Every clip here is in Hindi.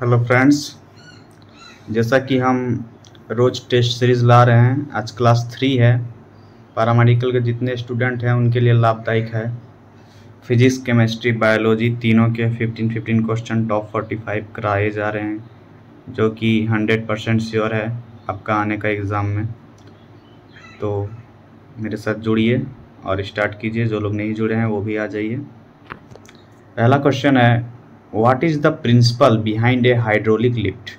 हेलो फ्रेंड्स, जैसा कि हम रोज़ टेस्ट सीरीज़ ला रहे हैं, आज क्लास 3 है। पैरामेडिकल के जितने स्टूडेंट हैं उनके लिए लाभदायक है। फिजिक्स, केमिस्ट्री, बायोलॉजी तीनों के 15-15 क्वेश्चन टॉप 45 कराए जा रहे हैं, जो कि 100% श्योर है आपका आने का एग्ज़ाम में। तो मेरे साथ जुड़िए और स्टार्ट कीजिए। जो लोग नहीं जुड़े हैं वो भी आ जाइए। पहला क्वेश्चन है, what is the principle behind a hydraulic lift.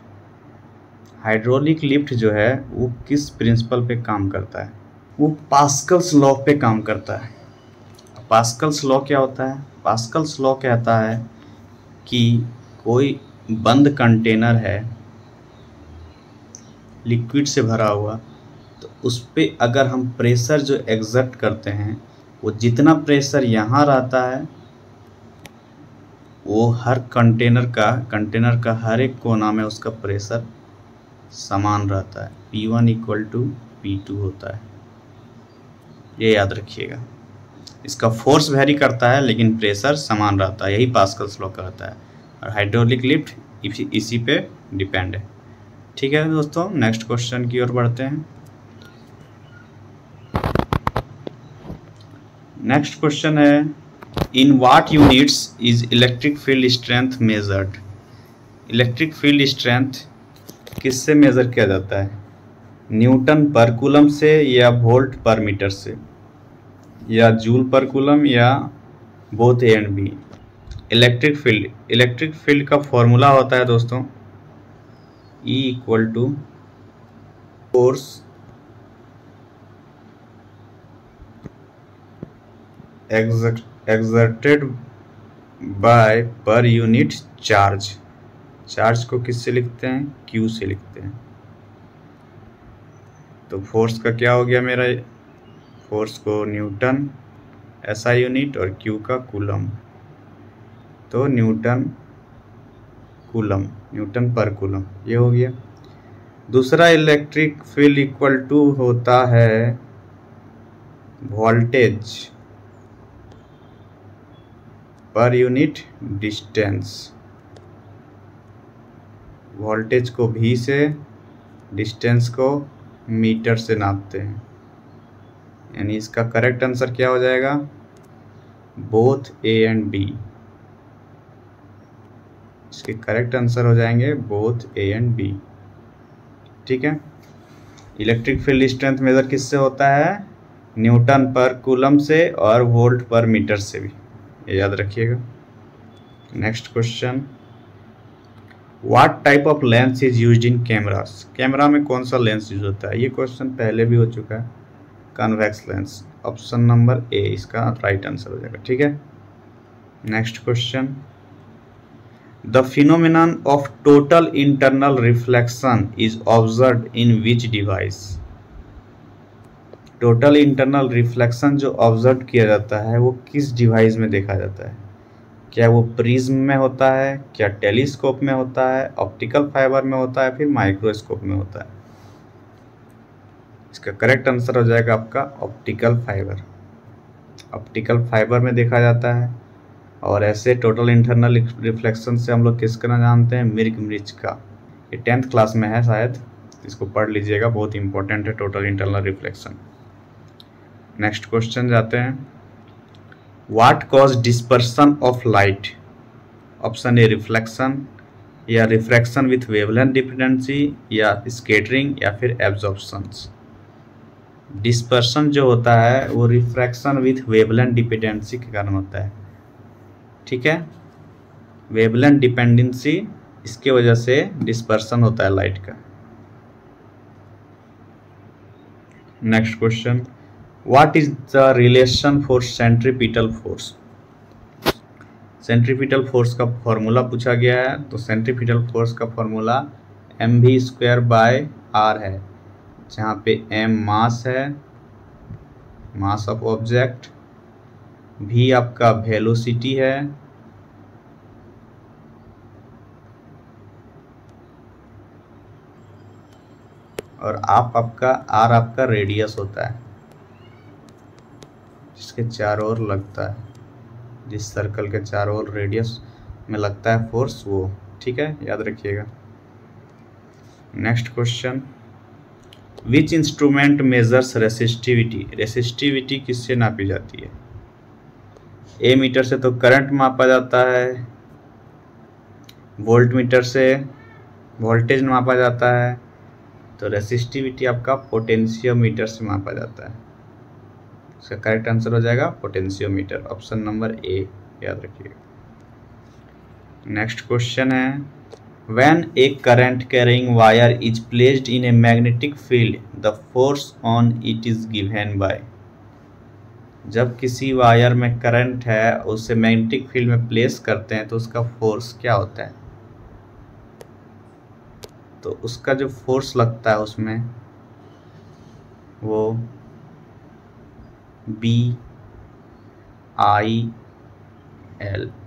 Hydraulic lift जो है वो किस प्रिंसिपल पे काम करता है? वो पास्कल्स लॉ पे काम करता है। पास्कल्स लॉ क्या होता है? पास्कल्स लॉ कहता है कि कोई बंद कंटेनर है लिक्विड से भरा हुआ, तो उस पर अगर हम प्रेशर जो एग्जर्ट करते हैं, वो जितना प्रेशर यहाँ रहता है वो हर कंटेनर का हर एक कोना में उसका प्रेशर समान रहता है। P1 = P2 होता है, ये याद रखिएगा। इसका फोर्स वेरी करता है लेकिन प्रेशर समान रहता है, यही पास्कल्स लॉ कहता है। और हाइड्रोलिक लिफ्ट इसी पे डिपेंड है। ठीक है दोस्तों, नेक्स्ट क्वेश्चन की ओर बढ़ते हैं। नेक्स्ट क्वेश्चन है, in what units is electric field strength measured. Electric field strength किससे मेज़र किया जाता है? न्यूटन पर कूलम से, या वोल्ट पर मीटर से, या जूल पर कूलम, या both A and B. Electric field का फॉर्मूला होता है दोस्तों E = force exerted by per unit charge. Charge को किससे लिखते हैं? Q से लिखते हैं। तो फोर्स का क्या हो गया मेरा? फोर्स को न्यूटन SI यूनिट और Q का कूलम, तो न्यूटन पर कूलम, ये हो गया। दूसरा, इलेक्ट्रिक फील्ड इक्वल टू होता है voltage per unit distance. Voltage को V से, डिस्टेंस को मीटर से नापते हैं। यानी इसका करेक्ट आंसर क्या हो जाएगा? Both A and B। इसके करेक्ट आंसर हो जाएंगे बोथ A एंड B। ठीक है। इलेक्ट्रिक फील्ड स्ट्रेंथ मेजर किससे होता है? न्यूटन पर कूलम से और वोल्ट पर मीटर से भी, ये याद रखिएगा। Next question, what type of lens is used in cameras. Camera में कौन सा लेंस यूज होता है? ये क्वेश्चन पहले भी हो चुका है। Convex lens, option number A इसका राइट आंसर हो जाएगा। ठीक है। Next question, the phenomenon of total internal reflection is observed in which device. Total internal reflection जो ऑब्जर्व किया जाता है वो किस डिवाइस में देखा जाता है? क्या वो प्रिज्म में होता है, क्या टेलीस्कोप में होता है, ऑप्टिकल फाइबर में होता है, फिर माइक्रोस्कोप में होता है? इसका करेक्ट आंसर हो जाएगा आपका ऑप्टिकल फाइबर। ऑप्टिकल फाइबर में देखा जाता है। और ऐसे टोटल इंटरनल रिफ्लेक्शन से हम लोग किसका ना जानते हैं? मिर्च का। ये 10th क्लास में है शायद, इसको पढ़ लीजिएगा, बहुत इंपॉर्टेंट है total internal reflection. Next question जाते हैं, what cause dispersion of light. Option a reflection, या रिफ्रैक्शन विथ वेवलेंथ डिपेंडेंसी, या स्कैटरिंग, या फिर एब्जॉर्प्शंस। डिस्पर्सन जो होता है वो रिफ्रैक्शन विथ वेवलेंथ डिपेंडेंसी के कारण होता है। ठीक है, वेवलेंथ डिपेंडेंसी, इसके वजह से डिस्पर्सन होता है लाइट का। Next question, what is the relation for centripetal force. Centripetal force का फॉर्मूला पूछा गया है। तो सेंट्रीपिटल फोर्स का फॉर्मूला mv²/r है, जहाँ पे m मास है, मास ऑफ ऑब्जेक्ट, v आपका वेलोसिटी है, और r आपका रेडियस होता है, जिसके चारों ओर लगता है, जिस सर्कल के चारों ओर रेडियस में लगता है फोर्स, वो ठीक है, याद रखिएगा। Next question, which instrument measures resistivity? Resistivity किससे नापी जाती है? ए मीटर से तो करंट मापा जाता है, वोल्ट मीटर से वोल्टेज मापा जाता है, तो रेसिस्टिविटी आपका पोटेंशियोमीटर से मापा जाता है। इसका करेक्ट आंसर हो जाएगा पोटेंशियोमीटर, ऑप्शन नंबर ए, याद रखिएगा। नेक्स्ट क्वेश्चन है, when A current carrying wire is placed in a magnetic field the force on it is given by. जब किसी वायर में करंट है, उसे मैग्नेटिक फील्ड में प्लेस करते हैं, तो उसका फोर्स क्या होता है? तो उसका जो फोर्स लगता है उसमें वो BIL,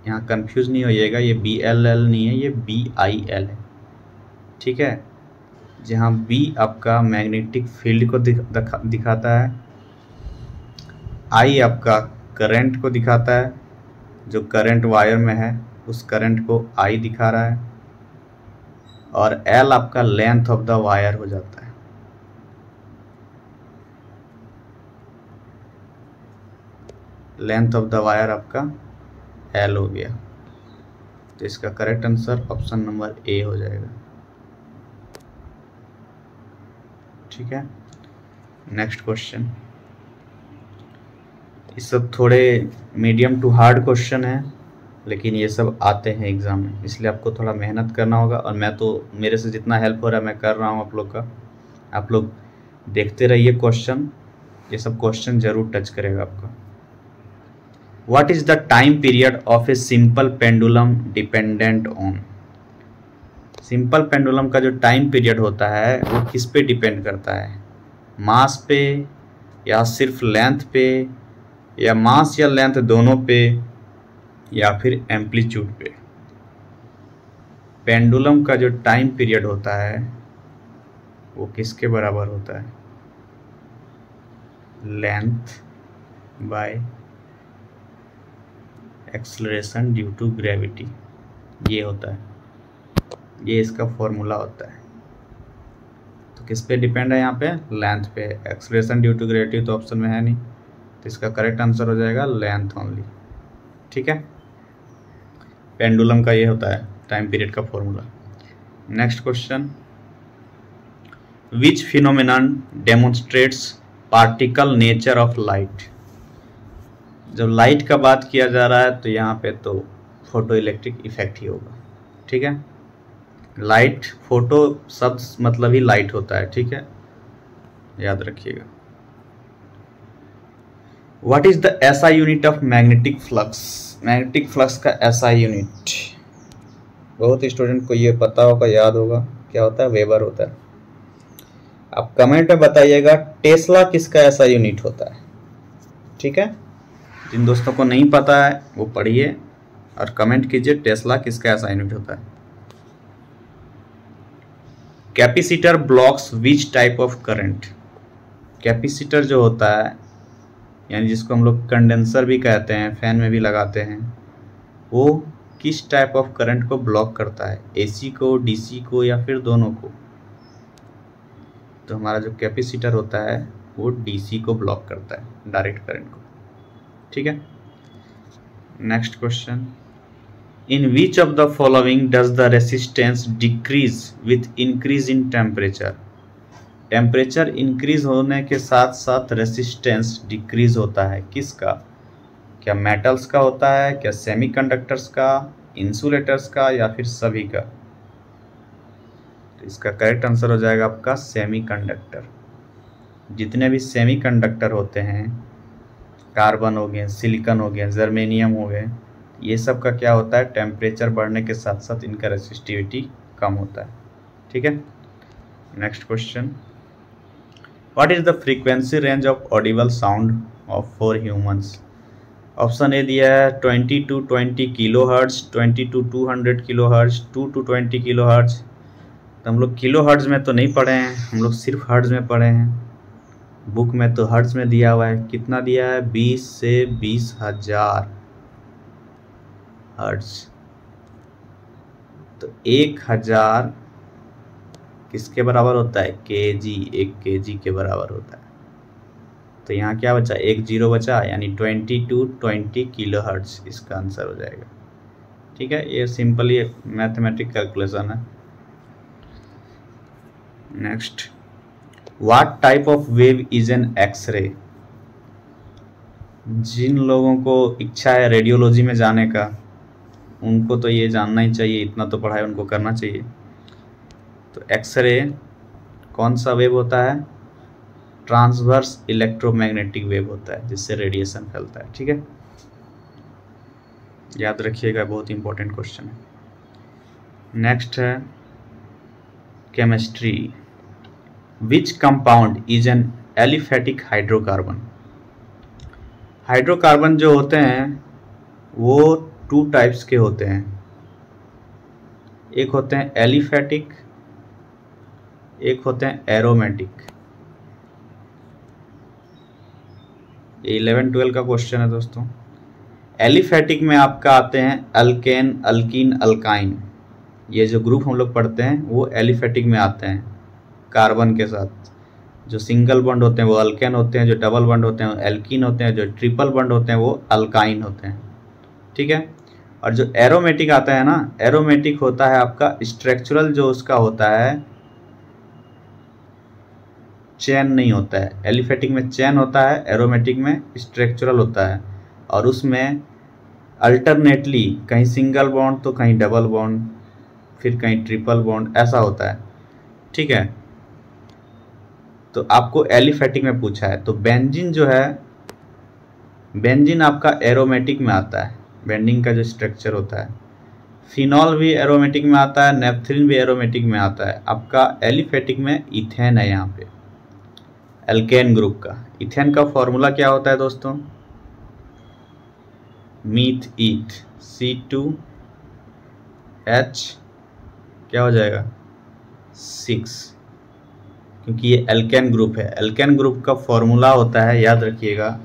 यहाँ कंफ्यूज नहीं होइएगा, ये BLL नहीं है, ये BIL है, ठीक है। जहाँ B आपका मैग्नेटिक फील्ड को दिखाता है, I आपका करंट को दिखाता है, जो करंट वायर में है उस करंट को I दिखा रहा है, और L आपका लेंथ ऑफ द वायर हो जाता है। लेंथ ऑफ द वायर आपका L हो गया, तो इसका correct answer option number A हो जाएगा, ठीक है। नेक्स्ट क्वेश्चन, ये सब थोड़े मीडियम टू हार्ड क्वेश्चन है, लेकिन ये सब आते हैं एग्ज़ाम में, इसलिए आपको थोड़ा मेहनत करना होगा, और मैं तो मेरे से जितना हेल्प हो रहा है मैं कर रहा हूँ आप लोग का। आप लोग देखते रहिए क्वेश्चन, ये सब क्वेश्चन जरूर टच करेगा आपका। What is the time period of a simple pendulum dependent on? Simple pendulum का जो टाइम पीरियड होता है वो किस पे डिपेंड करता है? मास पे, या सिर्फ लेंथ पे, या मास या लेंथ दोनों पे, या फिर एम्पलीट्यूड पे? पेंडुलम का जो टाइम पीरियड होता है वो किसके बराबर होता है? Length by acceleration due to gravity, ये होता है, ये इसका फॉर्मूला होता है। तो किस पे डिपेंड है यहाँ पे? लेंथ पे। एक्सेलरेशन ड्यू टू ग्रेविटी तो ऑप्शन में है नहीं, तो इसका करेक्ट आंसर हो जाएगा लेंथ ओनली, ठीक है। पेंडुलम का ये होता है टाइम पीरियड का formula. Next question, which phenomenon demonstrates particle nature of light? जब लाइट का बात किया जा रहा है तो यहाँ पे तो फोटो इलेक्ट्रिक इफेक्ट ही होगा, ठीक है। लाइट, फोटो शब्द मतलब ही लाइट होता है, ठीक है, याद रखिएगा। What is the SI unit of magnetic flux? Magnetic flux का SI यूनिट बहुत स्टूडेंट को ये पता होगा, याद होगा, क्या होता है? वेबर होता है। आप कमेंट में बताइएगा टेस्ला किसका SI यूनिट होता है, ठीक है। जिन दोस्तों को नहीं पता है वो पढ़िए और कमेंट कीजिए टेस्ला किसका SI यूनिट होता है। Capacitor blocks which type of current? Capacitor जो होता है, यानी जिसको हम लोग कंडेंसर भी कहते हैं, फैन में भी लगाते हैं, वो किस टाइप ऑफ करंट को ब्लॉक करता है? AC को, DC को, या फिर दोनों को? तो हमारा जो कैपेसिटर होता है वो DC को ब्लॉक करता है, डायरेक्ट करंट को, ठीक है। Next question, in which of the following does the resistance decrease with increase in temperature? Temperature increase होने के साथ साथ रेसिस्टेंस डिक्रीज होता है, किसका? क्या मेटल्स का होता है, क्या सेमीकंडक्टर्स का, इंसुलेटर्स का, या फिर सभी का? तो इसका करेक्ट आंसर हो जाएगा आपका सेमीकंडक्टर। जितने भी सेमीकंडक्टर होते हैं, कार्बन हो गए, सिलिकॉन हो गए, जर्मेनियम हो गए, ये सब का क्या होता है? टेम्परेचर बढ़ने के साथ साथ इनका रेसिस्टिविटी कम होता है, ठीक है। Next question, what is the frequency range of Audible sound of for humans? Option A दिया है 20 to 20 kilo hertz, 20 to 200 kilo hertz, 2 to 20 kilo hertz. तो हम लोग किलो हर्ट्ज में तो नहीं पढ़े हैं, हम लोग सिर्फ हर्ट्ज में पढ़े हैं। बुक में तो हर्ट्ज में दिया हुआ है, कितना दिया है? 20 से 20,000 हर्ट्ज। तो 1000 किसके बराबर होता है? kg, 1 kg के बराबर होता है। तो यहाँ क्या बचा? एक जीरो बचा, यानी 20 to 20 किलोहर्ट्ज इसका आंसर हो जाएगा। ठीक है, ये सिंपली मैथमेटिक कैलकुलेशन है। Next, what type of wave is an X ray? जिन लोगों को इच्छा है रेडियोलॉजी में जाने का, उनको तो ये जानना ही चाहिए, इतना तो पढ़ाई उनको करना चाहिए। तो एक्सरे कौन सा वेव होता है? ट्रांसवर्स इलेक्ट्रोमैग्नेटिक वेव होता है, जिससे रेडिएशन फैलता है। ठीक है, याद रखिएगा, बहुत इंपॉर्टेंट क्वेश्चन है। नेक्स्ट है chemistry. Which compound is an aliphatic hydrocarbon? Hydrocarbon जो होते हैं वो 2 टाइप्स के होते हैं। एक होते हैं एलिफेटिक, एक होते हैं एरोमेटिक। ये 11-12 का क्वेश्चन है दोस्तों। एलिफेटिक में आपका आते हैं अल्केन, अल्कीन, अल्काइन। ये जो ग्रुप हम लोग पढ़ते हैं वो एलिफेटिक में आते हैं कार्बन के साथ। जो सिंगल बॉन्ड होते हैं वो अल्केन होते हैं, जो डबल बॉन्ड होते हैं वो एल्कीन होते हैं, जो ट्रिपल बॉन्ड होते हैं वो अल्काइन होते हैं। ठीक है, और जो एरोमेटिक आता है ना, एरोमेटिक होता है आपका स्ट्रक्चरल, जो उसका होता है चेन नहीं होता है। एलिफेटिक में चेन होता है, एरोमेटिक में स्ट्रक्चरल होता है, और उसमें अल्टरनेटली कहीं सिंगल बॉन्ड तो कहीं डबल बॉन्ड, फिर कहीं ट्रिपल बॉन्ड, ऐसा होता है। ठीक है, तो आपको एलिफेटिक में पूछा है। तो बेंजीन जो है, बेंजीन आपका एरोमेटिक में आता है, बेंजीन का जो स्ट्रक्चर होता है। फिनॉल भी एरोमेटिक में आता है, नेपथलीन भी एरोमेटिक में आता है। आपका एलिफेटिक में इथेन है, यहाँ पे एल्केन ग्रुप का। इथेन का फॉर्मूला क्या होता है दोस्तों? मीथ ईथ, C2H क्या हो जाएगा? 6, क्योंकि ये एल्केन ग्रुप है। एल्केन ग्रुप का फॉर्मूला होता है, याद रखिएगा,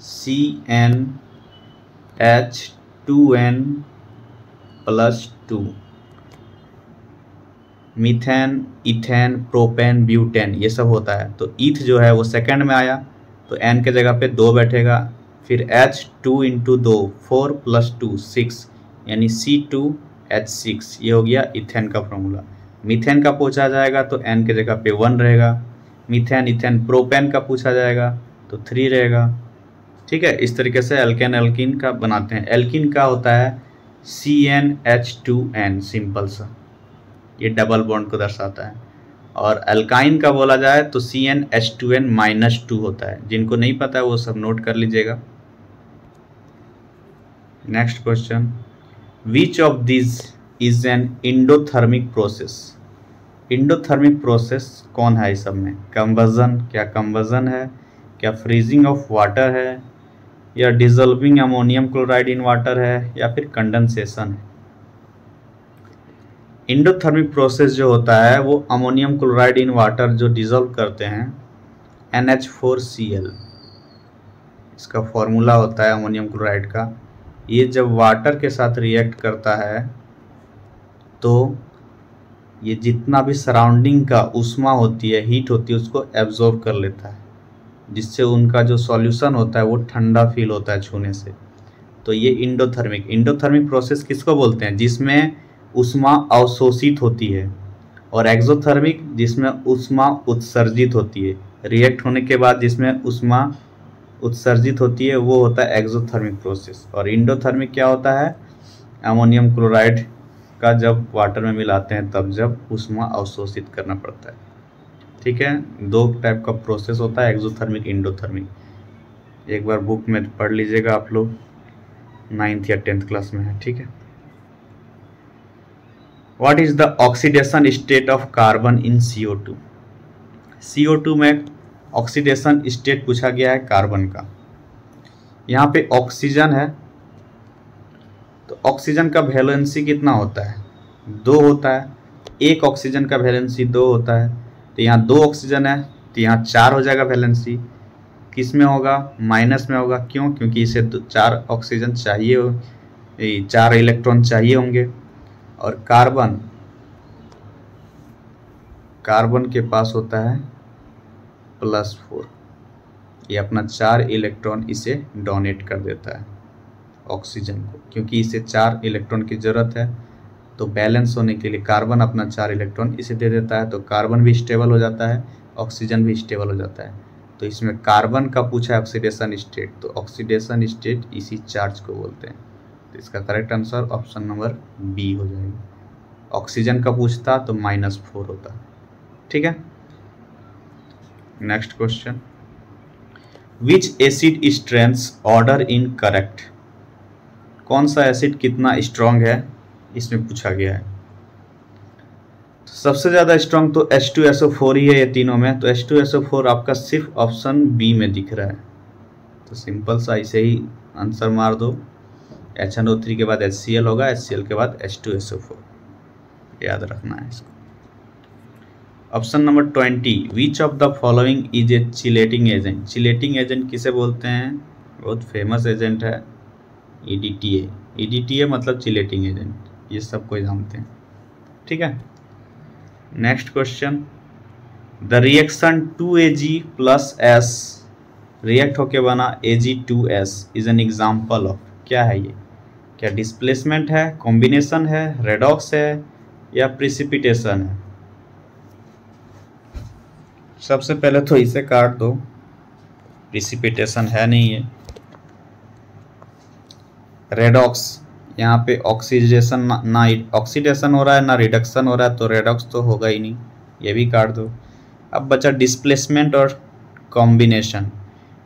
CnH2n+2। Methane, ethane, propane, butane, ये सब होता है। तो ईथ जो है वो सेकंड में आया, तो n के जगह पे 2 बैठेगा, फिर H 2 × 2 4 + 2 6, यानी C2H6। ये हो गया इथेन का फॉर्मूला। मीथेन का पूछा जाएगा तो n के जगह पे 1 रहेगा। मीथेन, इथेन, प्रोपेन का पूछा जाएगा तो 3 रहेगा। ठीक है, इस तरीके से एल्केन एल्कीन का बनाते हैं। एल्कीन का होता है CnH2n, सिंपल सा, ये डबल बॉन्ड को दर्शाता है। और अल्काइन का बोला जाए तो CnH2n-2 होता है। जिनको नहीं पता है वो सब नोट कर लीजिएगा। Next question, which of this is an endothermic process? Endothermic process कौन है इस सब में? कंबजन, क्या कंबजन है? क्या फ्रीजिंग ऑफ वाटर है? या dissolving ammonium chloride in water है? या फिर कंडेंसेशन है? इंडोथर्मिक प्रोसेस जो होता है वो अमोनियम क्लोराइड इन वाटर जो डिजोल्व करते हैं, NH4Cl, इसका फॉर्मूला होता है अमोनियम क्लोराइड का। ये जब वाटर के साथ रिएक्ट करता है तो ये जितना भी सराउंडिंग का ऊष्मा होती है, हीट होती है, उसको एब्जॉर्ब कर लेता है, जिससे उनका जो सॉल्यूशन होता है वो ठंडा फील होता है छूने से। तो ये इंडोथर्मिक प्रोसेस किसको बोलते हैं? जिसमें ऊष्मा अवशोषित होती है। और एक्सोथर्मिक, जिसमें ऊष्मा उत्सर्जित होती है। रिएक्ट होने के बाद जिसमें ऊष्मा उत्सर्जित होती है वो होता है एक्सोथर्मिक प्रोसेस। और इंडोथर्मिक क्या होता है? अमोनियम क्लोराइड का जब वाटर में मिलाते हैं तब जब ऊष्मा अवशोषित करना पड़ता है। ठीक है, 2 टाइप का प्रोसेस होता है, एक्सोथर्मिक, इंडोथर्मिक। एक बार बुक में पढ़ लीजिएगा आप लोग, 9th या 10th क्लास में है। ठीक है, what is the oxidation state of carbon in CO2? CO2 में ऑक्सीडेशन स्टेट पूछा गया है कार्बन का। यहाँ पे ऑक्सीजन है, तो ऑक्सीजन का वैलेंसी कितना होता है? 2 होता है। एक ऑक्सीजन का वैलेंसी 2 होता है, तो यहाँ 2 ऑक्सीजन है तो यहाँ 4 हो जाएगा वैलेंसी। किस में होगा? माइनस में होगा। क्यों? क्योंकि इसे 4 ऑक्सीजन चाहिए, 4 इलेक्ट्रॉन चाहिए होंगे। और कार्बन के पास होता है +4। ये अपना 4 इलेक्ट्रॉन इसे डोनेट कर देता है ऑक्सीजन को, क्योंकि इसे 4 इलेक्ट्रॉन की ज़रूरत है। तो बैलेंस होने के लिए कार्बन अपना 4 इलेक्ट्रॉन इसे दे देता है, तो कार्बन भी स्टेबल हो जाता है, ऑक्सीजन भी स्टेबल हो जाता है। तो इसमें कार्बन का पूछा है ऑक्सीडेशन स्टेट, तो ऑक्सीडेशन स्टेट इसी चार्ज को बोलते हैं। तो इसका correct answer option number B हो जाएगा। ऑक्सीजन का पूछता तो -4 होता। ठीक है, next question, which acid strengths order in correct. कौन सा एसिड कितना स्ट्रॉन्ग है इसमें पूछा गया है। तो सबसे ज़्यादा स्ट्रॉन्ग तो H2SO4 ही है ये तीनों में, तो H2SO4 आपका सिर्फ ऑप्शन बी में दिख रहा है। तो सिंपल सा ऐसे ही आंसर मार दो, HNO3 के बाद HCl होगा, HCl के बाद H2SO4, याद रखना है इसको। Option number 20, which of the following is a chelating agent. Chelating agent किसे बोलते हैं, बहुत फेमस एजेंट है EDTA। EDTA मतलब चिलेटिंग एजेंट, ये सब कोई जानते हैं। ठीक है, next question, the reaction 2Ag + S react होके बना Ag2S is an example of. क्या है ये, क्या डिस्प्लेसमेंट है, कॉम्बिनेशन है, रेडॉक्स है या प्रिसिपिटेशन है। सबसे पहले तो इसे काट दो, प्रिसिपिटेशन है नहीं है। रेडॉक्स, यहाँ पे ऑक्सीडेशन ना ऑक्सीडेशन हो रहा है ना रिडक्शन हो रहा है, तो रेडॉक्स तो होगा ही नहीं, ये भी काट दो। अब बचा डिस्प्लेसमेंट और कॉम्बिनेशन।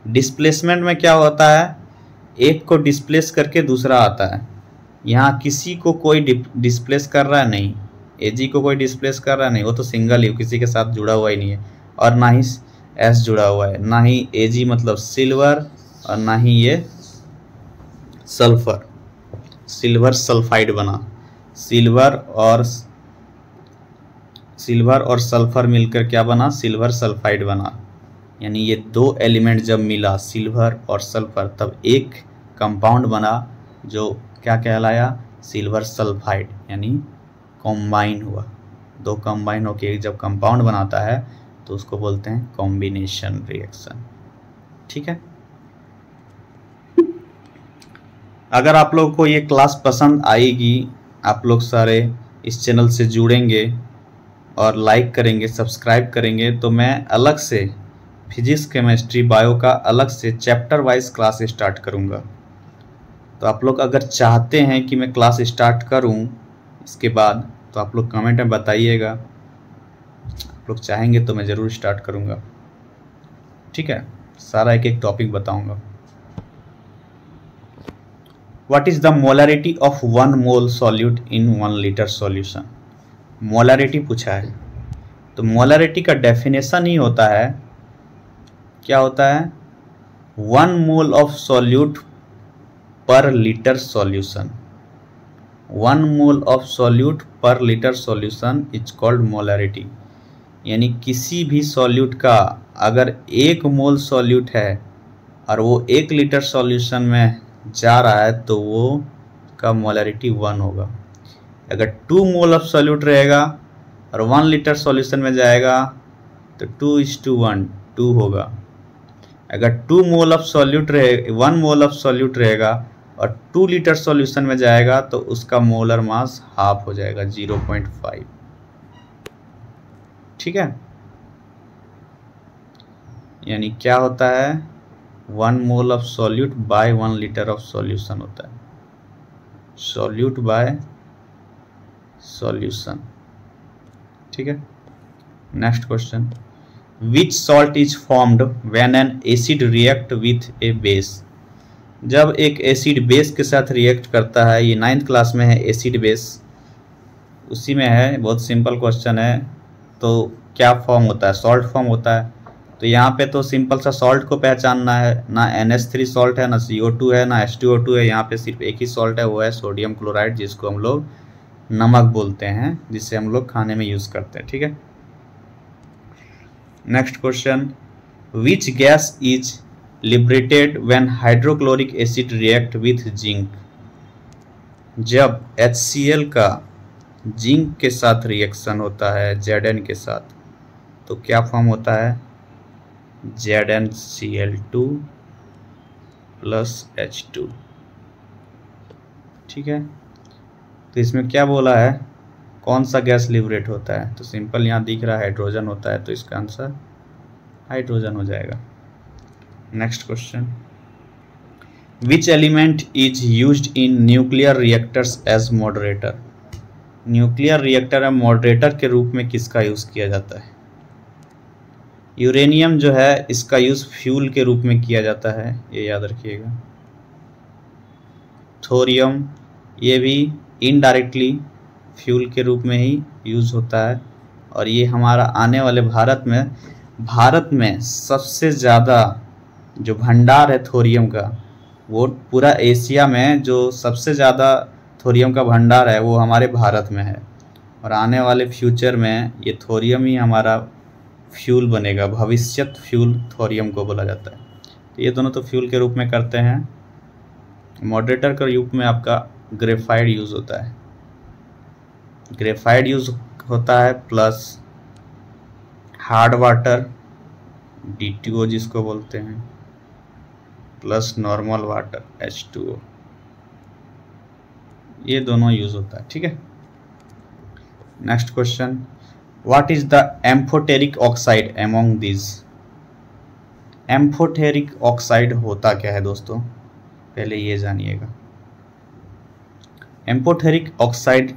डिस्प्लेसमेंट में क्या होता है, एक को डिस्प्लेस करके दूसरा आता है। यहाँ किसी को कोई डिस्प्लेस कर रहा है नहीं, Ag को कोई डिस्प्लेस कर रहा है नहीं, वो तो सिंगल ही, किसी के साथ जुड़ा हुआ ही नहीं है, और ना ही S जुड़ा हुआ है, ना ही Ag मतलब सिल्वर और ना ही ये सल्फर। सिल्वर सल्फाइड बना, सिल्वर और सल्फर मिलकर क्या बना, सिल्वर सल्फाइड बना। यानी ये दो एलिमेंट जब मिला सिल्वर और सल्फर, तब एक कंपाउंड बना जो क्या कहलाया, सिल्वर सल्फाइड, यानी कॉम्बाइन हुआ। दो कंबाइन होकर एक जब कंपाउंड बनाता है तो उसको बोलते हैं कॉम्बिनेशन रिएक्शन। ठीक है, अगर आप लोगों को ये क्लास पसंद आएगी, आप लोग सारे इस चैनल से जुड़ेंगे और लाइक करेंगे, सब्सक्राइब करेंगे, तो मैं अलग से फिजिक्स, केमिस्ट्री, बायो का अलग से चैप्टर वाइज क्लास स्टार्ट करूँगा। तो आप लोग अगर चाहते हैं कि मैं क्लास स्टार्ट करूँ इसके बाद, तो आप लोग कमेंट में बताइएगा। आप लोग चाहेंगे तो मैं ज़रूर स्टार्ट करूँगा। ठीक है, सारा एक एक टॉपिक बताऊँगा। What is the molarity of 1 mole solute in 1 liter solution? Molarity पूछा है, तो मोलारिटी का डेफिनेशन ही होता है, क्या होता है, 1 mole of solute per litre solution. 1 mole of solute per litre solution is called molarity. यानी किसी भी सॉल्यूट का अगर 1 मोल सॉल्यूट है और वो 1 लीटर सॉल्यूशन में जा रहा है तो वो का मोलारिटी 1 होगा। अगर 2 मोल ऑफ सॉल्यूट रहेगा और 1 लीटर सॉल्यूशन में जाएगा तो 2:1 2 होगा। अगर 2 मोल ऑफ सॉल्यूट रहे 1 मोल ऑफ सॉल्यूट रहेगा और 2 लीटर सॉल्यूशन में जाएगा तो उसका मोलर मास हाफ हो जाएगा, 0.5। ठीक है, यानी क्या होता है, 1 mole of solute bye 1 litre of solution होता है, सॉल्यूट बाय सॉल्यूशन। ठीक है, next question, which salt is formed when an acid react with A base. जब एक एसिड बेस के साथ रिएक्ट करता है, ये 9th क्लास में है एसिड बेस, उसी में है, बहुत सिंपल क्वेश्चन है। तो क्या फॉर्म होता है, सॉल्ट फॉर्म होता है। तो यहाँ पे तो सिंपल सा सॉल्ट को पहचानना है, ना NH3 सॉल्ट है, ना CO2 है, ना H2O2 है, यहाँ पे सिर्फ एक ही सॉल्ट है, वो है सोडियम क्लोराइड, जिसको हम लोग नमक बोलते हैं, जिससे हम लोग खाने में यूज़ करते हैं। ठीक है, next question, which gas is liberated when hydrochloric acid react with zinc. जब HCl का जिंक के साथ रिएक्शन होता है Zn के साथ, तो क्या फॉर्म होता है ZnCl2 + H2। ठीक है, तो इसमें क्या बोला है, कौन सा गैस लिबरेट होता है, तो सिंपल यहाँ दिख रहा है हाइड्रोजन होता है, तो इसका आंसर हाइड्रोजन हो जाएगा। Next question, which element is used in nuclear reactors as moderator. Nuclear reactor में मॉडरेटर के रूप में किसका यूज़ किया जाता है। यूरेनियम जो है इसका यूज़ फ्यूल के रूप में किया जाता है, ये याद रखिएगा। थोरियम ये भी इनडायरेक्टली फ्यूल के रूप में ही यूज़ होता है, और ये हमारा आने वाले भारत में सबसे ज़्यादा जो भंडार है थोरियम का, वो पूरा एशिया में जो सबसे ज़्यादा थोरियम का भंडार है वो हमारे भारत में है, और आने वाले फ्यूचर में ये थोरियम ही हमारा फ्यूल बनेगा, भविष्यत फ्यूल थोरियम को बोला जाता है। तो ये दोनों तो फ्यूल के रूप में करते हैं। मॉडरेटर के रूप में आपका ग्रेफाइट यूज़ होता है, ग्रेफाइट यूज़ होता है प्लस हार्ड वाटर D2O जिसको बोलते हैं, प्लस नॉर्मल वाटर H2O, ये दोनों यूज़ होता है। ठीक है, next question, what is the amphoteric oxide among this. Amphoteric oxide होता क्या है दोस्तों, पहले ये जानिएगा। एम्फोटेरिक ऑक्साइड,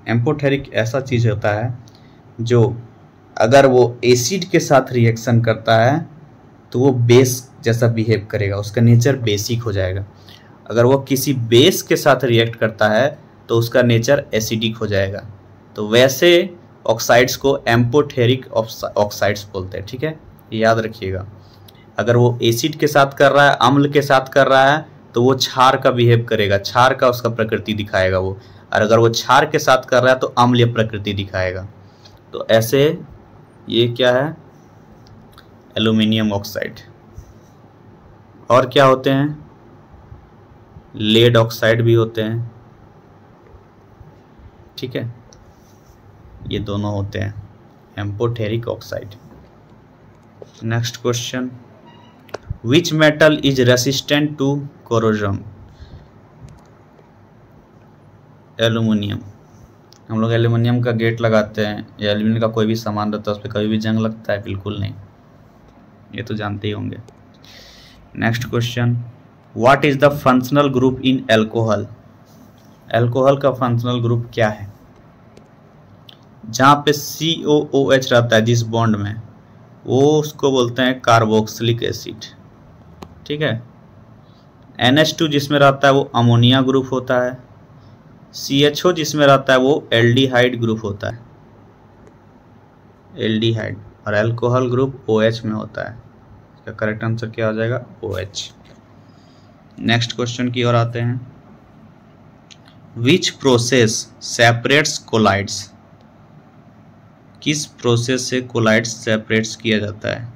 एम्फोटेरिक ऐसा चीज़ होता है जो अगर वो एसिड के साथ रिएक्शन करता है तो वो बेस जैसा बिहेव करेगा, उसका नेचर बेसिक हो जाएगा। अगर वो किसी बेस के साथ रिएक्ट करता है तो उसका नेचर एसिडिक हो जाएगा। तो वैसे ऑक्साइड्स को एम्फोटेरिक ऑक्साइड्स बोलते हैं। ठीक है, ये याद रखिएगा। अगर वो एसिड के साथ कर रहा है, अम्ल के साथ कर रहा है, तो वो क्षार का बिहेव करेगा, क्षार का उसका प्रकृति दिखाएगा वो, और अगर वो क्षार के साथ कर रहा है तो अम्लीय प्रकृति दिखाएगा। तो ऐसे ये क्या है, एल्यूमिनियम ऑक्साइड। और क्या होते हैं, लेड ऑक्साइड भी होते हैं। ठीक है, ये दोनों होते हैं amphoteric oxide. Next question, which metal is resistant to corrosion. Aluminium. हम लोग एल्यूमिनियम का गेट लगाते हैं, या एल्यूमिनियम का कोई भी सामान रहता है उस पर कभी भी जंग लगता है, बिल्कुल नहीं, ये तो जानते ही होंगे। Next question, what is the functional group in alcohol. Alcohol का फंक्शनल ग्रुप क्या है। जहाँ पे COOH रहता है जिस बॉन्ड में, वो उसको बोलते हैं कार्बोक्सिलिक एसिड। ठीक है, NH2 जिसमें रहता है वो अमोनिया ग्रुप होता है, CHO जिसमें रहता है वो एल्डिहाइड ग्रुप होता है, एल्डिहाइड, और अल्कोहल ग्रुप OH में होता है। इसका करेक्ट आंसर क्या हो जाएगा, OH। नेक्स्ट क्वेश्चन की ओर आते हैं, विच प्रोसेस सेपरेट्स कोलाइड्स। किस प्रोसेस से कोलाइड्स सेपरेट्स किया जाता है।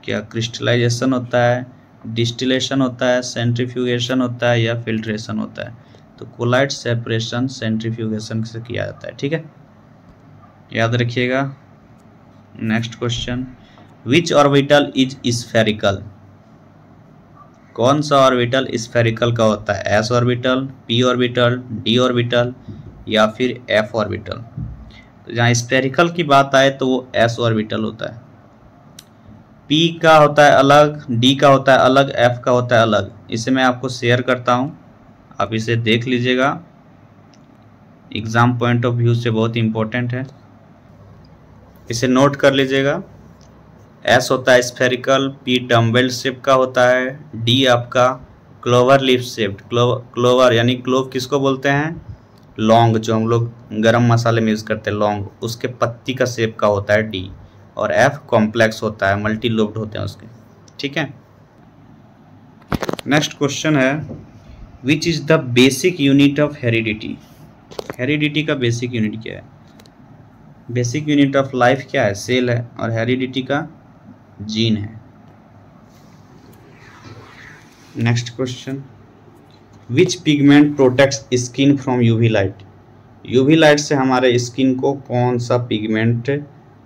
क्या क्रिस्टलाइजेशन होता है, डिस्टिलेशन होता है, सेंट्रीफ्यूगेशन होता है, या फिल्ट्रेशन होता है। तो कोलाइड सेपरेशन सेंट्रीफ्यूगेशन से किया जाता है। ठीक है, याद रखिएगा। Next question, which orbital is spherical. कौन सा ऑर्बिटल स्फेरिकल का होता है, S orbital, P orbital, D orbital, या फिर F ऑर्बिटल। तो जहाँ स्फेरिकल की बात आए तो वो S ऑर्बिटल होता है। P का होता है अलग, D का होता है अलग, F का होता है अलग। इसे मैं आपको शेयर करता हूँ, आप इसे देख लीजिएगा, एग्जाम पॉइंट ऑफ व्यू से बहुत इंपॉर्टेंट है, इसे नोट कर लीजिएगा। S होता है स्फेरिकल, P डम्बेल शेप का होता है, D आपका क्लोवर लीफ शेप्ड। क्लोवर यानी क्लोव किसको बोलते हैं, लौंग, जो हम लोग गरम मसाले में यूज़ करते हैं लौंग, उसके पत्ती का शेप का होता है D। और F कॉम्प्लेक्स होता है, मल्टी लोब्ड होते हैं उसके। ठीक है, नेक्स्ट क्वेश्चन है, which is the basic unit of heredity. Heredity का बेसिक यूनिट क्या है। बेसिक यूनिट ऑफ लाइफ क्या है, सेल है, और हेरिडिटी का जीन है। Next question, which pigment protects skin from UV light. UV light से हमारे स्किन को कौन सा पिगमेंट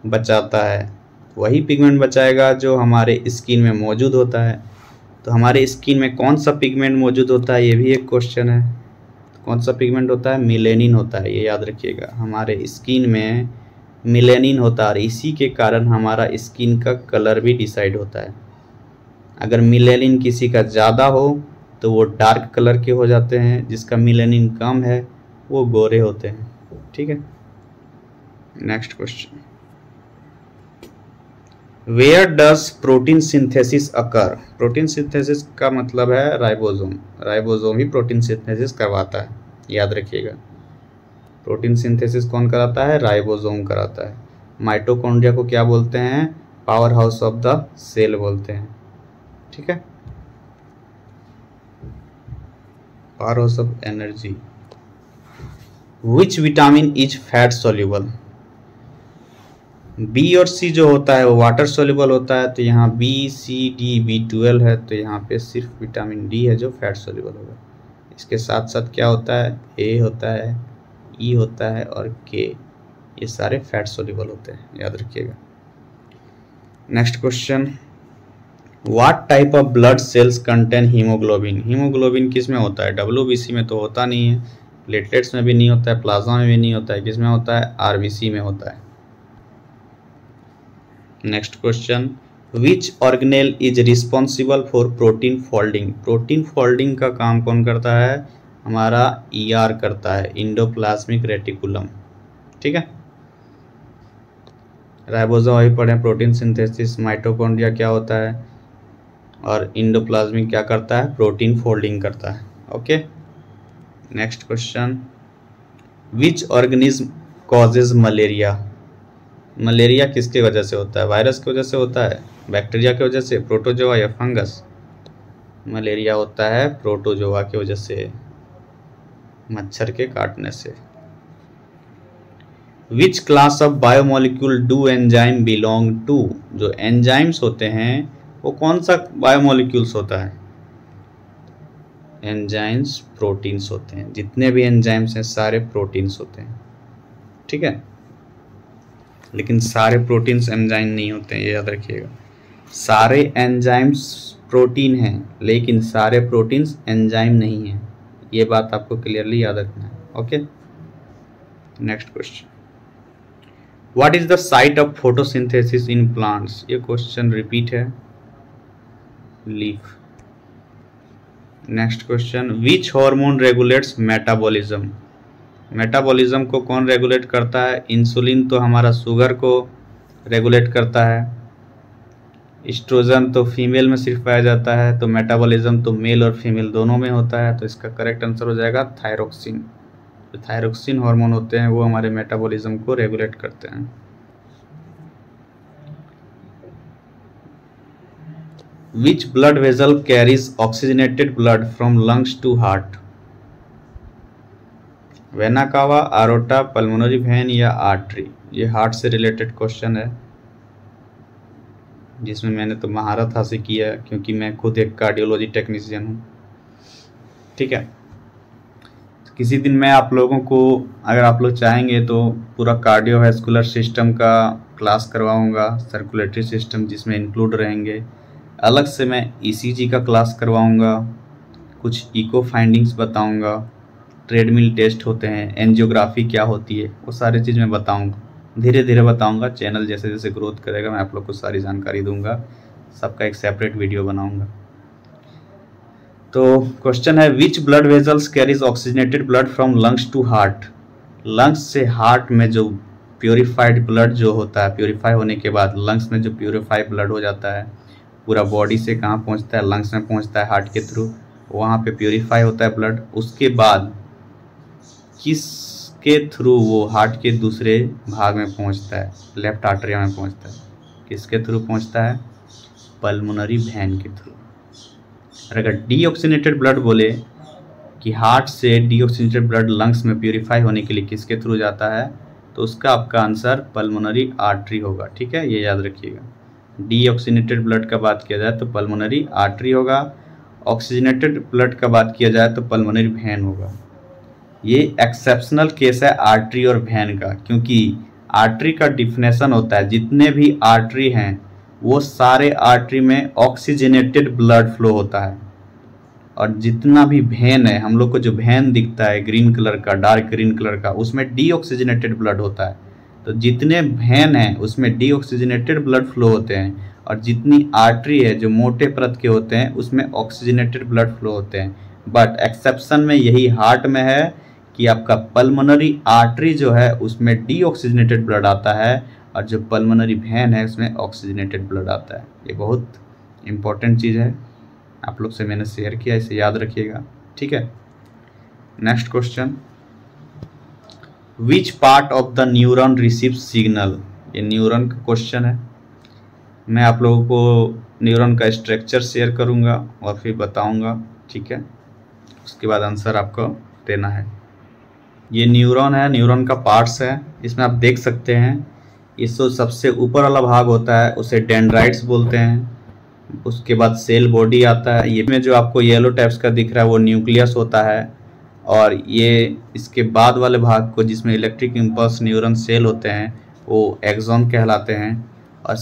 बचाता है? वही पिगमेंट बचाएगा जो हमारे स्किन में मौजूद होता है। तो हमारे स्किन में कौन सा पिगमेंट मौजूद होता है, ये भी एक क्वेश्चन है। कौन सा पिगमेंट होता है? मिलेनिन होता है, ये याद रखिएगा। हमारे स्किन में मिलेनिन होता है और इसी के कारण हमारा स्किन का कलर भी डिसाइड होता है। अगर मिलेनिन किसी का ज़्यादा हो तो वो डार्क कलर के हो जाते हैं, जिसका मिलेनिन कम है वो गोरे होते हैं। ठीक है, next question, where does protein synthesis occur? Protein synthesis का मतलब है राइबोसोम। राइबोसोम ही प्रोटीन सिंथेसिस करवाता है, याद रखिएगा। प्रोटीन सिंथेसिस कौन कराता है? राइबोसोम कराता है। माइटोकॉन्ड्रिया को क्या बोलते हैं? Power house of the cell बोलते हैं। ठीक है, power house of energy. Which vitamin is fat soluble? B और सी जो होता है वो वाटर सोल्यूबल होता है, तो यहाँ बी, सी, डी, B12 है, तो यहाँ पे सिर्फ विटामिन डी है जो फैट सोल्यूबल होगा। इसके साथ साथ क्या होता है? ए होता है, ई होता है और के, ये सारे फैट सोल्यूबल होते हैं, याद रखिएगा। Next question, what type of blood cells contain haemoglobin? Haemoglobin किस में होता है? WBC में तो होता नहीं है, प्लेटलेट्स में भी नहीं होता है, प्लाज्मा में भी नहीं होता है, किस में होता है? RBC में होता है। Next question, which organelle is responsible for protein folding? Protein folding का काम कौन करता है? हमारा ER करता है, इंडोप्लाज्मिक रेटिकुलम। ठीक है, राइबोसोम अभी पढ़े, प्रोटीन सिंथेसिस, माइटोकॉन्ड्रिया क्या होता है, और इंडोप्लाज्मिक क्या करता है? प्रोटीन फोल्डिंग करता है। Okay, next question, which organism causes malaria? Malaria किसके वजह से होता है? वायरस की वजह से होता है, बैक्टीरिया की वजह से, प्रोटोजोआ या फंगस? मलेरिया होता है प्रोटोजोआ की वजह से, मच्छर के काटने से। Which class of biomolecule do enzyme belong to? जो एंजाइम्स होते हैं वो कौन सा बायोमोलिक्यूल्स होता है? एंजाइम्स प्रोटीन्स होते हैं, जितने भी एंजाइम्स हैं सारे प्रोटीन्स होते हैं। ठीक है, लेकिन सारे प्रोटीन्स एंजाइम नहीं होते हैं, ये याद रखिएगा। सारे एंजाइम्स प्रोटीन हैं लेकिन सारे प्रोटीन्स एंजाइम नहीं हैं, ये बात आपको क्लियरली याद रखना है। Okay, next question, what is the site of photosynthesis in plants? ये क्वेश्चन रिपीट है, leaf. Next question, which hormone regulates metabolism? Metabolism को कौन रेगुलेट करता है? इंसुलिन तो हमारा शुगर को रेगुलेट करता है, एस्ट्रोजन तो फीमेल में सिर्फ पाया जाता है, तो मेटाबॉलिज्म तो मेल और फीमेल दोनों में होता है, तो इसका करेक्ट आंसर हो जाएगा थायरोक्सिन। जो थायरोक्सिन हार्मोन होते हैं वो हमारे मेटाबॉलिज्म को रेगुलेट करते हैं। Which blood vessel carries oxygenated blood from lungs to heart? Vena cava, aorta, pulmonary vein या आर्टरी? ये हार्ट से रिलेटेड क्वेश्चन है, जिसमें मैंने तो महारत हासिल किया है क्योंकि मैं खुद एक कार्डियोलॉजी टेक्नीशियन हूँ। ठीक है, किसी दिन मैं आप लोगों को, अगर आप लोग चाहेंगे तो पूरा कार्डियोवैस्कुलर सिस्टम का क्लास करवाऊँगा, सर्कुलेटरी सिस्टम जिसमें इंक्लूड रहेंगे। अलग से मैं ECG का क्लास करवाऊँगा, कुछ इको फाइंडिंग्स बताऊँगा, ट्रेडमिल टेस्ट होते हैं, एंजियोग्राफी क्या होती है, वो सारी चीज़ मैं बताऊंगा, धीरे धीरे बताऊंगा। चैनल जैसे जैसे ग्रोथ करेगा मैं आप लोग को सारी जानकारी दूंगा, सबका एक सेपरेट वीडियो बनाऊंगा। तो क्वेश्चन है, which blood vessels carries oxygenated blood from lungs to heart? Lungs से हार्ट में जो प्योरीफाइड ब्लड जो होता है, प्योरीफाई होने के बाद लंग्स में जो प्योरीफाइड ब्लड हो जाता है, पूरा बॉडी से कहाँ पहुँचता है? लंग्स में पहुँचता है हार्ट के थ्रू, वहाँ पे प्योरीफाई होता है ब्लड। उसके बाद किसके थ्रू वो हार्ट के दूसरे भाग में पहुंचता है? लेफ्ट आर्टरिया में पहुंचता है। किसके थ्रू पहुंचता है? पल्मोनरी वेन के थ्रू। और अगर डीऑक्सीनेटेड ब्लड बोले कि हार्ट से डीऑक्सीनेटेड ब्लड लंग्स में प्यूरिफाई होने के लिए किसके थ्रू जाता है, तो उसका आपका आंसर पल्मोनरी आर्टरी होगा। ठीक है, ये याद रखिएगा। डीऑक्सीनेटेड ब्लड का बात किया जाए तो पल्मोनरी आर्टरी होगा, ऑक्सीजनेटेड ब्लड का बात किया जाए तो पल्मोनरी वेन होगा। ये एक्सेप्शनल केस है आर्टरी और वेन का, क्योंकि आर्टरी का डिफिनेशन होता है जितने भी आर्टरी हैं वो सारे आर्टरी में ऑक्सीजनेटेड ब्लड फ्लो होता है, और जितना भी वेन है, हम लोग को जो वेन दिखता है ग्रीन कलर का, डार्क ग्रीन कलर का, उसमें डीऑक्सीजनेटेड ब्लड होता है। तो जितने वेन हैं उसमें डीऑक्सीजनेटेड ब्लड फ्लो होते हैं, और जितनी आर्टरी है जो मोटे परत के होते हैं उसमें ऑक्सीजनेटेड ब्लड फ्लो होते हैं। बट एक्सेप्शन में यही हार्ट में है कि आपका पल्मोनरी आर्टरी जो है उसमें डीऑक्सीजनेटेड ब्लड आता है, और जो पल्मोनरी वेन है उसमें ऑक्सीजनेटेड ब्लड आता है। ये बहुत इंपॉर्टेंट चीज़ है, आप लोग से मैंने शेयर किया, इसे याद रखिएगा, ठीक है। Next question, which part of the neuron receive signal. ये न्यूरॉन का क्वेश्चन है। मैं आप लोगों को न्यूरॉन का स्ट्रक्चर शेयर करूंगा और फिर बताऊंगा, ठीक है। उसके बाद आंसर आपको देना है। ये न्यूरॉन है, न्यूरॉन का पार्ट्स है। इसमें आप देख सकते हैं ये जो सबसे ऊपर वाला भाग होता है उसे डेंड्राइट्स बोलते हैं। उसके बाद सेल बॉडी आता है, ये में जो आपको येलो टाइप्स का दिख रहा है वो न्यूक्लियस होता है, और ये इसके बाद वाले भाग को जिसमें इलेक्ट्रिक इम्पल्स न्यूरॉन सेल होते हैं वो एक्सॉन कहलाते हैं। और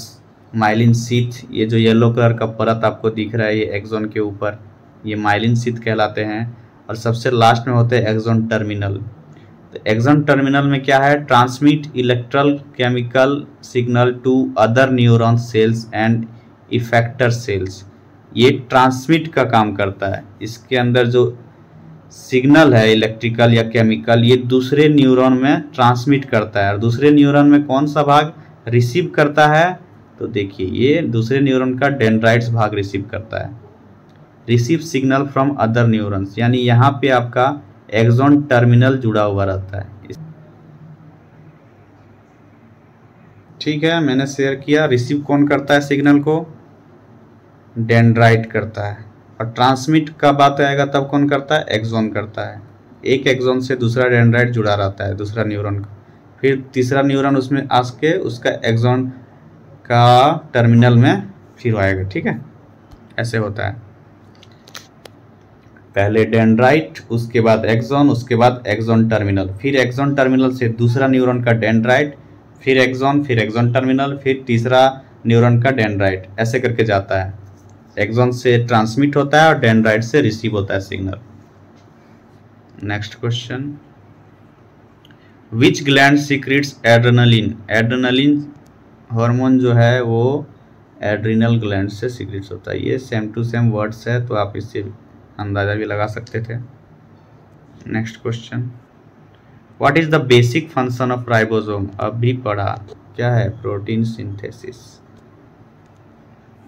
माइलिन शीथ, ये जो येलो कलर का परत आपको दिख रहा है ये एक्सॉन के ऊपर, ये माइलिन शीथ कहलाते हैं। और सबसे लास्ट में होते हैं एक्सॉन टर्मिनल। तो एक्सॉन टर्मिनल में क्या है, transmit electrical chemical signal to other neuron cells and effector cells. ये ट्रांसमिट का काम करता है। इसके अंदर जो सिग्नल है इलेक्ट्रिकल या केमिकल, ये दूसरे न्यूरॉन में ट्रांसमिट करता है। और दूसरे न्यूरॉन में कौन सा भाग रिसीव करता है, तो देखिए ये दूसरे न्यूरॉन का डेंड्राइट्स भाग रिसीव करता है। Receive signal from other neurons, यानी यहाँ पे आपका एक्सॉन टर्मिनल जुड़ा हुआ रहता है, ठीक है। मैंने शेयर किया। रिसीव कौन करता है सिग्नल को, डेंड्राइट करता है। और ट्रांसमिट का बात आएगा तब कौन करता है, एक्सॉन करता है। एक एक्सॉन से दूसरा डेंड्राइट जुड़ा रहता है दूसरा न्यूरॉन का, फिर तीसरा न्यूरॉन उसमें आके उसका एक्सॉन का टर्मिनल में फिर आएगा, ठीक है। ऐसे होता है, पहले डेंड्राइट, उसके बाद एक्सॉन, उसके बाद एक्सॉन टर्मिनल, फिर एक्सॉन टर्मिनल से दूसरा न्यूरॉन का डेंड्राइट, फिर एक्सॉन टर्मिनल, फिर तीसरा न्यूरॉन का डेंड्राइट, ऐसे करके जाता है। एक्सॉन से ट्रांसमिट होता है और डेंड्राइट से रिसीव होता है सिग्नल। नेक्स्ट क्वेश्चन, विच gland secrets adrenaline. Adrenaline hormone जो है वो एड्रिनल ग्लैंड से सीक्रेट्स होता है। ये सेम टू सेम वर्ड्स है तो आप इससे अंदाजा भी लगा सकते थे। Next question, what is the basic function of ribosome. अभी पढ़ा, क्या है, प्रोटीन सिंथेसिस।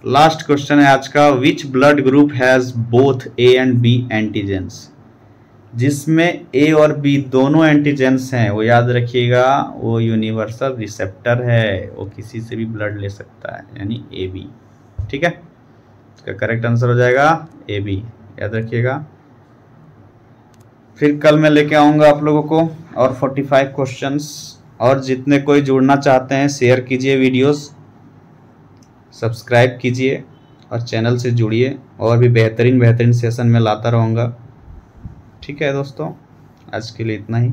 लास्ट क्वेश्चन है आज का, which blood group has both A and B antigens. जिसमें ए और बी दोनों एंटीजेंस हैं वो याद रखिएगा, वो यूनिवर्सल रिसेप्टर है, वो किसी से भी ब्लड ले सकता है, यानी ए बी, ठीक है। इसका करेक्ट आंसर हो जाएगा ए बी, याद रखिएगा। फिर कल मैं लेके आऊँगा आप लोगों को और 45 क्वेश्चंस। और जितने कोई जुड़ना चाहते हैं शेयर कीजिए वीडियोस, सब्सक्राइब कीजिए और चैनल से जुड़िए, और भी बेहतरीन सेशन में लाता रहूँगा, ठीक है दोस्तों। आज के लिए इतना ही।